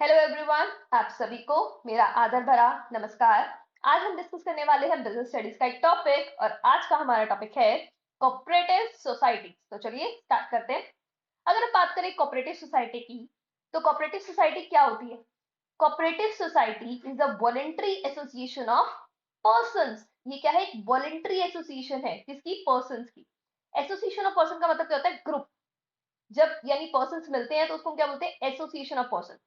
Hello everyone, आप सभी को मेरा आदर भरा नमस्कार। आज हम डिस्कस करने वाले हैं बिजनेस स्टडीज का एक टॉपिक और आज का हमारा टॉपिक है कोऑपरेटिव सोसाइटी। तो चलिए स्टार्ट करते हैं। अगर हम बात करें कोऑपरेटिव सोसाइटी की, तो कोऑपरेटिव सोसाइटी क्या होती है? Cooperative society is a voluntary association of persons. ये क्या है? एक वॉलेंटरी एसोसिएशन है। किसकी? पर्संस की। एसोसिएशन ऑफ पर्सन का मतलब क्या होता है? ग्रुप। जब यानी पर्संस मिलते हैं तो उसको हम क्या बोलते हैं? Association of person.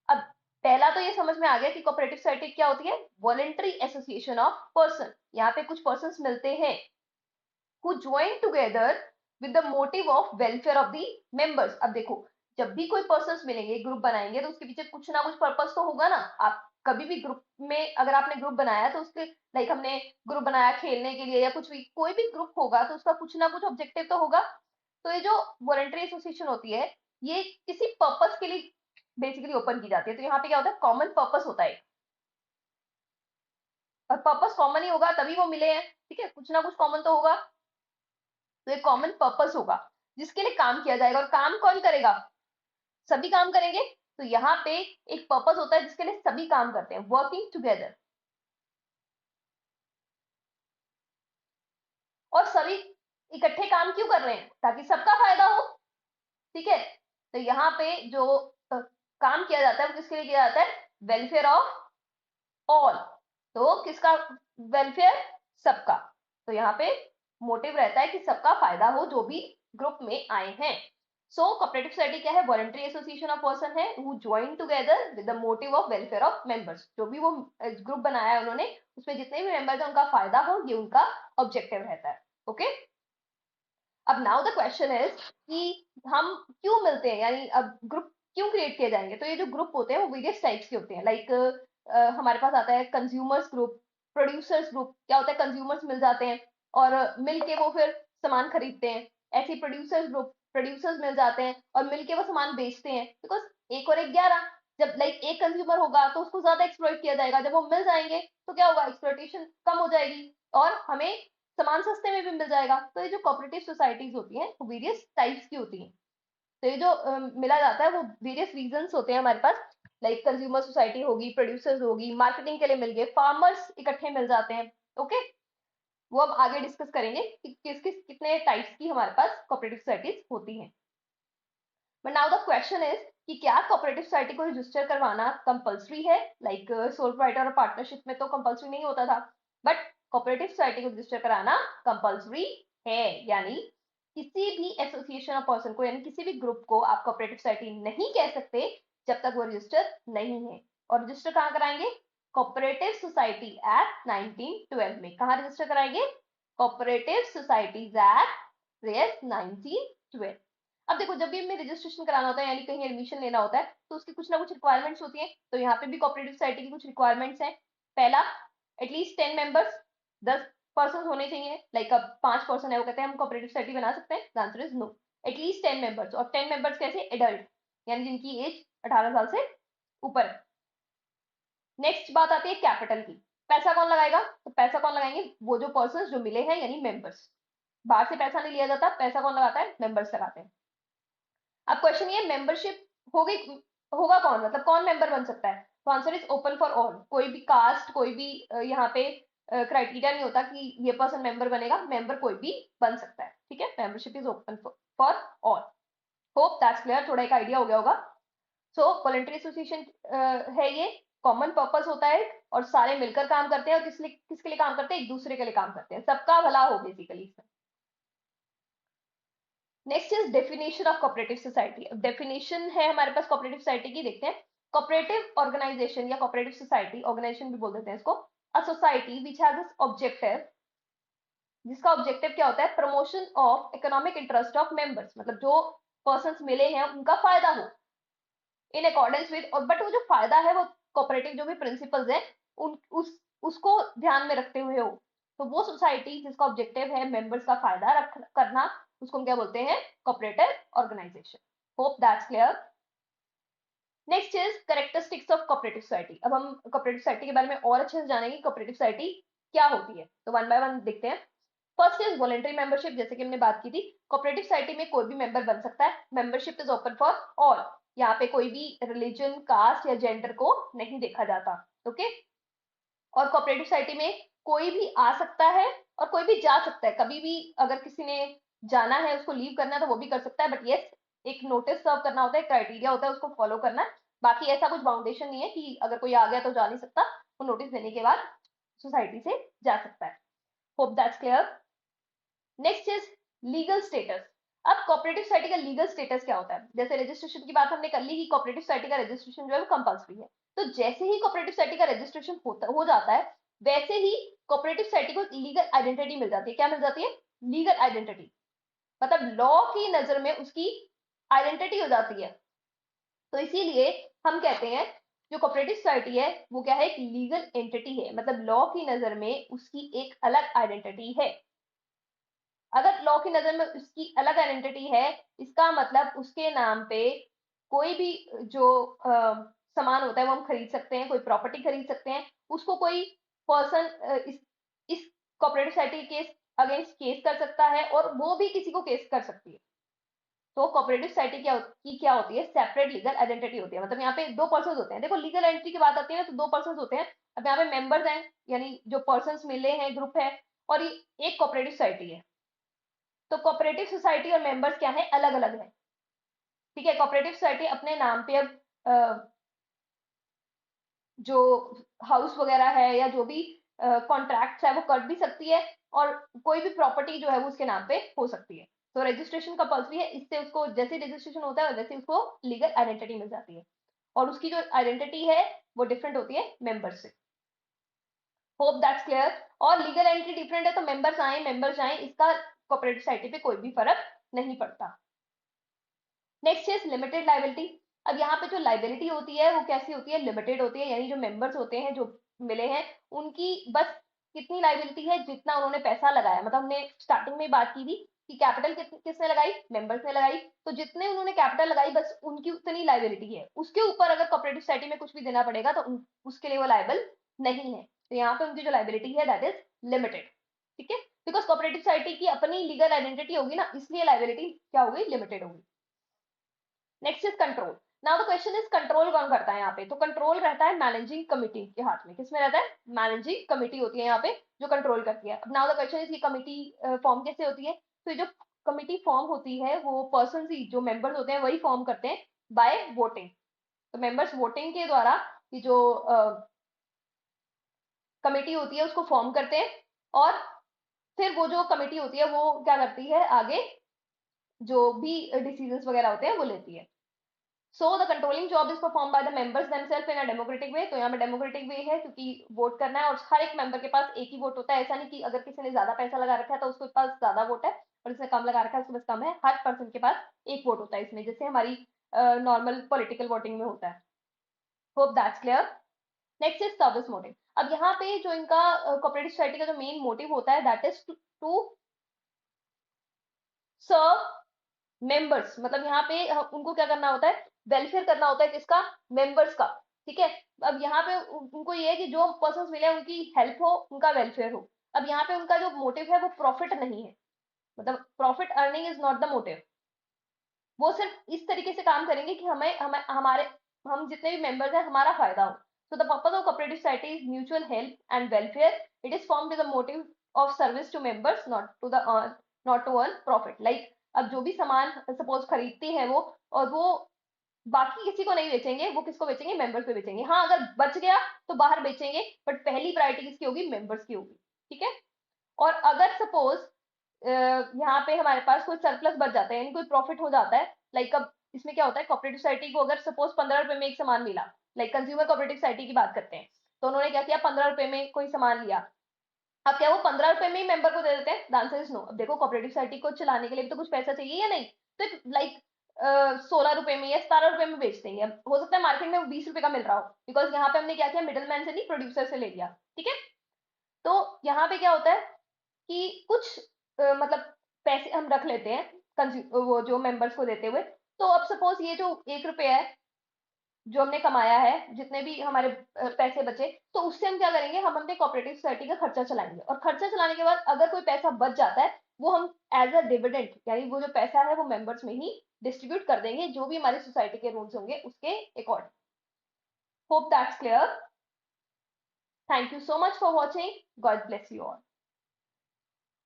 अब पहला तो ये समझ में आ गया कि कोऑपरेटिव सोसाइटी क्या होती है? Voluntary association of person. यहाँ पे कुछ पर्सन मिलते हैं who join together with the motive of welfare of the members. अब देखो, जब भी कोई पर्सन मिलेंगे, ग्रुप बनाएंगे, तो उसके पीछे कुछ ना कुछ पर्पस तो होगा ना। आप कभी भी ग्रुप में अगर आपने ग्रुप बनाया तो उसके लाइक हमने ग्रुप बनाया खेलने के लिए या कुछ भी, कोई भी ग्रुप होगा तो उसका कुछ ना कुछ ऑब्जेक्टिव तो होगा। तो ये जो वॉलेंटरी एसोसिएशन होती है, ये किसी पर्पस के लिए बेसिकली ओपन की जाती है। तो यहाँ पे क्या होता है? कॉमन पर्पस होता है। और पर्पस कॉमन ही होगा तभी वो मिले हैं। ठीक है, कुछ ना कुछ कॉमन तो होगा। तो एक कॉमन पर्पस होगा जिसके लिए काम किया जाएगा। और काम कौन करेगा? सभी काम करेंगे। तो यहाँ पे एक पर्पस होता है जिसके लिए सभी काम करते हैं, वर्किंग टुगेदर। और सभी इकट्ठे काम क्यों कर रहे हैं? ताकि सबका फायदा हो। ठीक है। तो यहाँ पे जो काम किया जाता है वो किसके लिए किया जाता है? Welfare of all. तो किसका वेलफेयर? सबका। तो यहाँ पे मोटिव रहता है कि सबका फायदा हो जो भी ग्रुप में आए हैं। सो कोऑपरेटिव सोसाइटी क्या है? वॉलंटरी एसोसिएशन ऑफ पर्सन है who join together with the motive of welfare of members. जो भी वो ग्रुप बनाया है उन्होंने, उसमें जितने भी मेंबर्स हैं उनका फायदा हो, ये उनका ऑब्जेक्टिव रहता है। ओके। अब नाउ द क्वेश्चन इज कि हम क्यों मिलते हैं, यानी अब ग्रुप क्यों क्रिएट किए जाएंगे? तो ये जो ग्रुप होते हैं वो वेरियस टाइप्स के होते हैं। लाइक हमारे पास आता है कंज्यूमर्स ग्रुप, प्रोड्यूसर्स ग्रुप। क्या होता है? कंज्यूमर्स मिल जाते हैं और मिल के वो फिर सामान खरीदते हैं। ऐसे ही प्रोड्यूसर्स ग्रुप, प्रोड्यूसर्स मिल जाते हैं और मिलके वो सामान बेचते हैं। बिकॉज एक और एक 11। जब लाइक एक कंज्यूमर होगा तो उसको ज्यादा एक्सप्लॉइट किया जाएगा। जब वो मिल जाएंगे तो क्या होगा? एक्सप्लॉइटेशन कम हो जाएगी और हमें सामान सस्ते में भी मिल जाएगा। तो ये जो कोऑपरेटिव सोसाइटीज होती हैं वो वेरियस टाइप्स की होती हैं। तो ये जो मिला जाता है वो वेरियस रीजंस होते हैं हमारे पास। लाइक कंज्यूमर सोसाइटी होगी, प्रोड्यूसर्स होगी, मार्केटिंग के लिए मिल गए, फार्मर्स इकट्ठे मिल जाते हैं। ओके। वो अब आगे डिस्कस करेंगे कि किस किस कितने टाइप्स की हमारे पास कोऑपरेटिव सोसाइटीज होती हैं। But now the question is कि क्या कोऑपरेटिव सोसाइटी को रजिस्टर करवाना कंपलसरी है? लाइक सोल प्रोप्राइटर और पार्टनरशिप में तो कंपलसरी नहीं होता था, बट कोऑपरेटिव सोसाइटी को रजिस्टर कराना कंपलसरी है। यानी किसी भी एसोसिएशन ऑफ पर्सन को, यानी किसी भी ग्रुप को आप कोऑपरेटिव सोसाइटी नहीं कह सकते जब तक वो रजिस्टर नहीं है। और रजिस्टर कहाँ कराएंगे? कोऑपरेटिव सोसाइटी एक्ट 1912 में। कहाँ रजिस्टर कराएंगे? Cooperative societies act 1912। अब देखो, जब भी हमें रजिस्ट्रेशन कराना होता है यानी कहीं एडमिशन लेना होता है तो उसकी कुछ ना कुछ रिक्वायरमेंट्स होती हैं। तो यहाँ पे भी कोऑपरेटिव सोसाइटी की कुछ रिक्वायरमेंट्स हैं। पहला, एटलीस्ट 10 मेंबर्स, 10 पर्सन होने चाहिए। लाइक अब 5 पर्सन है, वो कहते हैं हम कोऑपरेटिव सोसाइटी बना सकते हैं। Answer is no. At least 10 members. और 10 मेंबर्स कैसे? एडल्ट, यानी जिनकी एज 18 साल से ऊपर है। नेक्स्ट बात आती है कैपिटल की। पैसा कौन लगाएगा? तो पैसा कौन लगाएंगे? वो जो पर्सन जो मिले हैं, यानी मेंबर्स। बाहर से पैसा नहीं लिया जाता, पैसा कौन लगाता है? मेंबर्स लगाते हैं। अब क्वेश्चन ये, मेंबरशिप होगी, होगा कौन, मतलब कौन मेंबर बन सकता है? तो answer is open for all. कोई भी कास्ट, कोई भी यहाँ पे क्राइटेरिया नहीं होता कि ये पर्सन मेंबर बनेगा। मेंबर कोई भी बन सकता है। ठीक है, membership is open for all. Hope that's clear. थोड़ा एक आइडिया हो गया होगा। सो वॉलंटरी एसोसिएशन है ये। कॉमन पर्पस होता है और सारे मिलकर काम करते हैं। और किसके लिए काम करते हैं? एक दूसरे के लिए काम करते हैं, सबका भला हो basically. Next is definition of cooperative society. अब डेफिनेशन है हमारे पास कोऑपरेटिव सोसाइटी की, देखते हैं। कोऑपरेटिव ऑर्गेनाइजेशन या कोऑपरेटिव सोसाइटी, ऑर्गेनाइजेशन भी बोल देते हैं इसको, a society which has this objective, जिसका ऑब्जेक्टिव क्या होता है? Promotion of economic interest of members. मतलब जो पर्संस मिले हैं उनका फायदा हो इन अकॉर्डेंस विद, और बट वो जो फायदा है वो कोऑपरेटिव जो भी प्रिंसिपल्स हैं उन उसको ध्यान में रखते हुए हो। तो वो सोसाइटी जिसका ऑब्जेक्टिव है मेंबर्स का फायदा रख करना, उसको हम क्या बोलते हैं? Cooperative organisation. Hope that's clear. Next is characteristics of cooperative society. अब हम कोऑपरेटिव सोसाइटी के बारे में और अच्छे से जानेंगे कोऑपरेटिव सोसाइटी क्या होती है। तो वन बाय वन देखते हैं। First is voluntary membership. जैसे कि हमने बात की थी, कोऑपरेटिव सोसाइटी में कोई भी मेंबर बन सकता है। Membership is open for all. यहाँ पे कोई भी रिलीजन, कास्ट या जेंडर को नहीं देखा जाता। ओके। और कोऑपरेटिव सोसाइटी में कोई भी आ सकता है और कोई भी जा सकता है, कभी भी अगर किसी ने जाना है, उसको लीव करना है तो वो भी कर सकता है, बट यस एक नोटिस सर्व करना होता है, क्राइटेरिया होता है, उसको फॉलो करना है। बाकी ऐसा कुछ बाउंडेशन नहीं है कि अगर कोई आ गया तो जा नहीं सकता, वो नोटिस देने के बाद सोसाइटी से जा सकता है। Hope that's clear. Next is legal status. अब कोऑपरेटिव सोसाइटी का लीगल स्टेटस क्या होता है? जैसे रजिस्ट्रेशन की बात हमने कर ली कि कोऑपरेटिव सोसाइटी का रजिस्ट्रेशन जो है वो कंपल्सरी है। तो जैसे ही कोऑपरेटिव सोसाइटी का रजिस्ट्रेशन हो जाता है, वैसे ही कोऑपरेटिव सोसाइटी को लीगल आइडेंटिटी मिल जाती है। क्या मिल जाती है? Legal identity. मतलब लॉ की नजर में उसकी आइडेंटिटी हो जाती है। तो इसीलिए हम कहते हैं जो कोऑपरेटिव सोसाइटी है वो क्या है? एक लीगल एंटिटी है, मतलब लॉ की नजर में उसकी एक अलग आइडेंटिटी है। अगर लॉ की नजर में उसकी अलग आइडेंटिटी है, इसका मतलब उसके नाम पे कोई भी जो सामान होता है वो हम खरीद सकते हैं, कोई प्रॉपर्टी खरीद सकते हैं, उसको कोई पर्सन इस कोऑपरेटिव सोसाइटी के अगेंस्ट केस कर सकता है और वो भी किसी को केस कर सकती है। तो कोऑपरेटिव सोसाइटी क्या होती है? सेपरेट लीगल आइडेंटिटी होती है। मतलब यहाँ पे दो पर्सन होते हैं। देखो लीगल एंटिटी की बात आती है ना, तो दो पर्सन होते हैं। अब यहाँ पे मेंबर्स हैं, यानी जो पर्सन मिले हैं, ग्रुप है, और ये एक कोऑपरेटिव सोसाइटी है। तो कोऑपरेटिव सोसाइटी और मेंबर्स क्या है? अलग अलग है। ठीक है। कोऑपरेटिव सोसाइटी अपने नाम पे अब जो हाउस वगैरह है या जो भी कॉन्ट्रैक्ट्स है वो कर भी सकती है, और कोई भी प्रॉपर्टी जो है वो उसके नाम पे हो सकती है। तो रजिस्ट्रेशन कंपल्सरी है, इससे उसको जैसे रजिस्ट्रेशन होता है वैसे उसको लीगल आइडेंटिटी मिल जाती है, और उसकी जो आइडेंटिटी है वो डिफरेंट होती है मेंबर से। Hope that's clear. और लीगल एंटिटी डिफरेंट है तो मेंबर्स आए मेंबर्स जाए, इसका कोऑपरेटिव सोसाइटी पे कोई भी फर्क नहीं पड़ता। Next is limited liability. अब यहाँ पे जो लाइबिलिटी होती है वो कैसी होती है? लिमिटेड होती है, यानी जो मेंबर्स होते हैं जो मिले हैं उनकी बस कितनी लाइबिलिटी है? जितना उन्होंने पैसा लगाया। मतलब हमने स्टार्टिंग में बात की थी कि कैपिटल किसने लगाई? मेंबर्स ने लगाई। तो जितने उन्होंने कैपिटल लगाई बस उनकी उतनी लाइबिलिटी है, उसके ऊपर अगर कोऑपरेटिव सोसाइटी में कुछ भी देना पड़ेगा तो उसके लिए वो लाइबल नहीं है। तो यहाँ पे उनकी जो लाइबिलिटी है दैट इज लिमिटेड। ठीक है। बिकॉज कोऑपरेटिव सोसाइटी की अपनी लीगल आइडेंटिटी होगी ना, इसलिए लाइबिलिटी क्या होगी? लिमिटेड होगी। Next is control. Now the question is control कौन करता है यहाँ पे? तो कंट्रोल रहता है मैनेजिंग कमिटी के हाथ में। किसमें रहता है? मैनेजिंग कमिटी होती है यहाँ पे जो कंट्रोल करती है। अब नाउ द क्वेश्चन इज कि कमिटी फॉर्म कैसे होती है? तो ये जो कमिटी फॉर्म होती है वो पर्सन ही, जो मेंबर्स होते हैं वही फॉर्म करते हैं बाय वोटिंग। तो मेंबर्स वोटिंग के द्वारा ये जो कमिटी होती है उसको फॉर्म करते हैं, और फिर वो जो कमिटी होती है वो क्या करती है? आगे जो भी डिसीजंस वगैरह होते हैं वो लेती है। So the controlling job is perform by the members themselves in a democratic way. तो यहाँ पे डेमोक्रेटिक वे है क्योंकि वोट करना है और हर एक मेंबर के पास एक ही वोट होता है। ऐसा नहीं कि अगर किसी ने ज्यादा पैसा लगा रखा है तो उसके पास ज्यादा वोट है, और जिसने कम लगा रखा है उसके पास कम है। हर पर्सन के पास एक वोट होता है इसमें, जैसे हमारी नॉर्मल पॉलिटिकल वोटिंग में होता है। Hope that's clear. Next is service motive. अब यहाँ पे जो इनका कोऑपरेटिव सोसाइटी का जो मेन मोटिव होता है that is to serve members. मतलब यहाँ पे उनको क्या करना होता है? वेलफेयर करना होता है। किसका? मेंबर्स का। ठीक है। अब यहाँ पे उनको ये है कि जो पर्सन मिले उनकी हेल्प हो, उनका वेलफेयर हो। अब यहाँ पे उनका जो मोटिव है वो प्रॉफिट नहीं है, मतलब profit earning is not the motive. वो सिर्फ इस तरीके से काम करेंगे कि हमारे हम जितने भी मेंबर्स हैं हमारा फायदा हो। So the purpose of cooperative society is mutual help and welfare. It is form with the motive of service to members, not to earn profit. Like अब जो भी सामान सपोज खरीदते हैं वो, और वो बाकी किसी को नहीं बेचेंगे, वो किसको बेचेंगे? मेंबर्स को बेचेंगे। हाँ अगर बच गया तो बाहर बेचेंगे, बट पहली प्रायोरिटी किसकी होगी? मेंबर्स की होगी। ठीक है। और अगर सपोज यहाँ पे हमारे पास कोई सरप्लस बच जाता है, यानी कोई प्रॉफिट हो जाता है, लाइक अब इसमें क्या होता है? कोऑपरेटिव सोसाइटी को अगर सपोज 15 रुपए में एक सामान मिला, लाइक कंज्यूमर कोऑपरेटिव सोसाइटी की बात करते हैं, तो उन्होंने क्या किया? 15 रुपए में कोई सामान लिया। अब क्या वो 15 रुपए में ही मेंबर को दे देते हैं? The answer is no. अब देखो कोऑपरेटिव सोसाइटी को चलाने के लिए भी तो कुछ पैसा चाहिए या नहीं? तो लाइक 16 रुपए में या 17 रुपए में बेचते हैं। हो सकता है मार्केट में वो 20 रुपए का मिल रहा हो, बिकॉज यहाँ पे हमने क्या किया? मिडल मैन से नहीं, प्रोड्यूसर से ले लिया। ठीक है। तो यहाँ पे क्या होता है कि कुछ मतलब पैसे हम रख लेते हैं वो जो मेंबर्स को देते हुए। तो अब सपोज ये जो 1 रुपया है जो हमने कमाया है, जितने भी हमारे पैसे बचे, तो उससे हम क्या करेंगे? हम अपने कोऑपरेटिव सोसाइटी का खर्चा चलाएंगे, और खर्चा चलाने के बाद अगर कोई पैसा बच जाता है वो हम एज अ डिविडेंड, यानी वो जो पैसा है वो मेंबर्स में ही डिस्ट्रीब्यूट कर देंगे जो भी हमारी सोसाइटी के रूल्स होंगे उसके according. Hope that's clear. Thank you so much for watching. God bless you all.